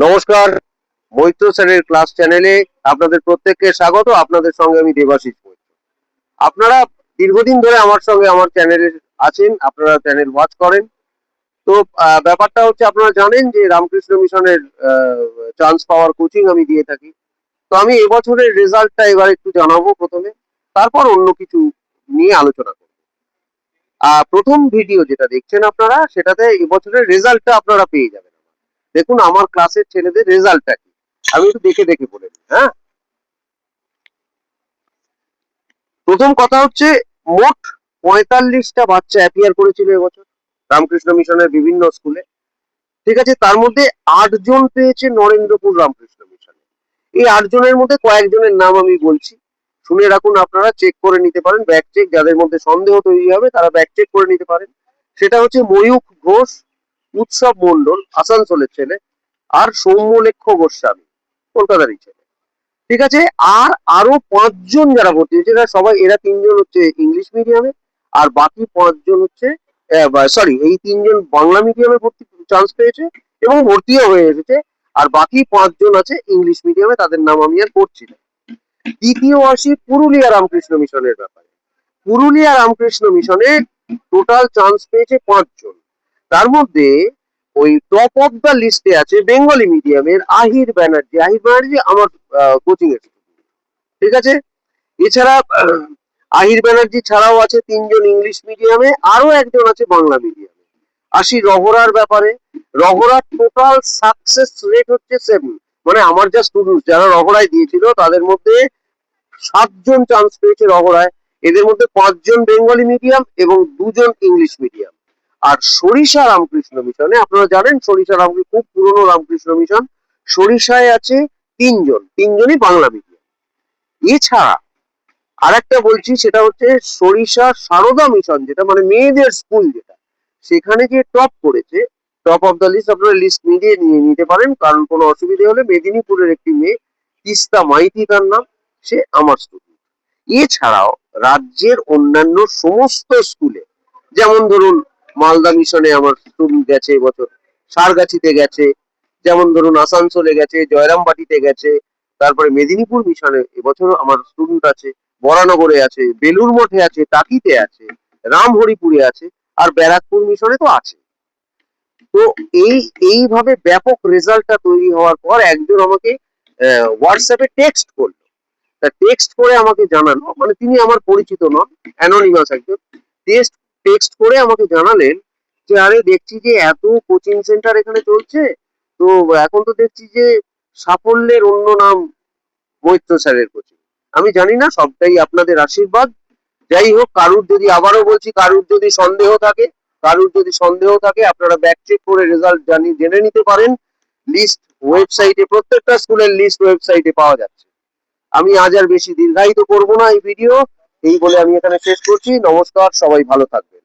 নমস্কার, মৈত্র স্যারের ক্লাস চ্যানেলে আপনাদের প্রত্যেককে স্বাগত। আপনাদের সঙ্গে আমি দেবাশিস মৈত্র। আপনারা দীর্ঘদিন ধরে আমার সঙ্গে আমার চ্যানেলে আছেন, আপনারা চ্যানেল ওয়াচ করেন। তো ব্যাপারটা হচ্ছে, আপনারা জানেন যে রামকৃষ্ণ মিশনের চান্স পাওয়ার কোচিং আমি দিয়ে থাকি। তো আমি এবছরের রেজাল্টটা এবার একটু জানাবো প্রথমে, তারপর অন্য কিছু নিয়ে আলোচনা করব। প্রথম ভিডিও যেটা দেখছেন আপনারা, সেটাতে এবছরের রেজাল্টটা আপনারা পেয়ে যাবেন। দেখুন আমার ক্লাসের ছেলেদের রেজাল্টটা কি, আমি একটু দেখে দেখে বলে দিই। হ্যাঁ, প্রথম কথা হচ্ছে, মোট 45টা বাচ্চা অ্যাপিয়ার করেছিল এবছর রামকৃষ্ণ মিশনের বিভিন্ন স্কুলে। ঠিক আছে, তার মধ্যে 8জন পেয়েছে নরেন্দ্রপুর রামকৃষ্ণ মিশনে। এই 8জনের মধ্যে কয়েকজনের নাম আমি বলছি, শুনে রাখুন, আপনারা চেক করে নিতে পারেন। ব্যাক চেক, যাদের মধ্যে সন্দেহ তৈরি হবে তারা ব্যাক চেক করে নিতে পারেন। সেটা হচ্ছে ময়ূখ ঘোষ, উৎসব মন্ডল আসানসোলের ছেলে, আর সৌম্যলেখ্য গোস্বামী কলকাতারই ছেলে। ঠিক আছে, আর আরো 5জন যারা ভর্তি হয়েছে, এরা সবাই, এরা 3জন হচ্ছে ইংলিশ মিডিয়ামে, আর বাকি 5জন হচ্ছে, সরি, এই 3জন বাংলা মিডিয়ামে ভর্তি চান্স পেয়েছে এবং ভর্তিও হয়ে এসেছে। আর বাকি 5জন আছে ইংলিশ মিডিয়ামে, তাদের নাম আমি আর পড়ছি না। দ্বিতীয় আসি পুরুলিয়া রামকৃষ্ণ মিশনের ব্যাপারে। পুরুলিয়া রামকৃষ্ণ মিশনে টোটাল চান্স পেয়েছে 5জন। তার মধ্যে ওই টপ অফ দ্য লিস্টে আছে বেঙ্গলি মিডিয়ামের আহির ব্যানার্জি। আহির ব্যানার্জি আমার কোচিং এর, ঠিক আছে। এছাড়া আহির ব্যানার্জি ছাড়াও আছে 3জন ইংলিশ মিডিয়ামে, আরো একজন আছে বাংলা মিডিয়ামে। আসি রহরার ব্যাপারে। রহরার টোটাল সাকসেস রেট হচ্ছে 7, মানে আমার যা স্টুডেন্ট যারা রহরায় দিয়েছিল তাদের মধ্যে 7জন চান্স পেয়েছে রহরায়। এদের মধ্যে 5জন বেঙ্গলি মিডিয়াম এবং 2জন ইংলিশ মিডিয়াম। আর সরিষা রামকৃষ্ণ মিশনে, আপনারা জানেন সরিষা রামকৃষ্ণ খুব পুরনো রামকৃষ্ণ মিশন, সরিষায় আছে 3জনই বাংলা মিডিয়াম। এছাড়া আর একটা বলছি, সেটা হচ্ছে সরিষা সারদা মিশন, যেটা মানে মেয়েদের স্কুল, যেটা সেখানে যে টপ করেছে, টপ অফ দ্য লিস্ট, আপনারা লিস্ট মিলিয়ে নিয়ে নিতে পারেন, কারণ কোনো অসুবিধে হলে। মেদিনীপুরের একটি মেয়ে, তিস্তা মাইতি তার নাম, সে আমার স্টুডেন্ট। এছাড়াও রাজ্যের অন্যান্য সমস্ত স্কুলে, যেমন ধরুন মালদা মিশনে আমার স্টুডেন্ট গেছে এবছর, সারগাছিতে গেছে, যেমন ধরুন আসানসোলে গেছে, জয়রামবাটিতে গেছে, তারপরে মেদিনীপুর মিশনে এবছর আমার স্টুডেন্ট আছে, বরানগরে আছে, বেলুর মঠে আছে, টাকিতে আছে, রামহরিপুরে আছে, আর ব্যারাকপুর মিশনে তো আছে। তো এইভাবে ব্যাপক রেজাল্টটা তৈরি হওয়ার পর একজন আমাকে হোয়াটসঅ্যাপে টেক্সট করলো। তা টেক্সট করে আমাকে জানালো, মানে তিনি আমার পরিচিত নন, অ্যানোনিমাস একজন, টেক্সট করে আমাকে জানালেন যে, আরে দেখছি যে এত কোচিং সেন্টার এখানে চলছে, তো এখন তো দেখছি যে সাফল্যের অন্য নাম মৈত্র স্যারের কোচিং। আমি জানি না, সবটাই আপনাদের আশীর্বাদ। যাই হোক, কারুর যদি, আবারও বলছি, কারুর যদি সন্দেহ থাকে আপনারা ব্যাক চেক করে রেজাল্ট জেনে নিতে পারেন। লিস্ট ওয়েবসাইটে, প্রত্যেকটা স্কুলের লিস্ট ওয়েবসাইটে পাওয়া যাচ্ছে। আমি আজ আর বেশি দীর্ঘায়িত করব না এই ভিডিও, এই বলে আমি এখানে শেষ করছি। নমস্কার, সবাই ভালো থাকবেন।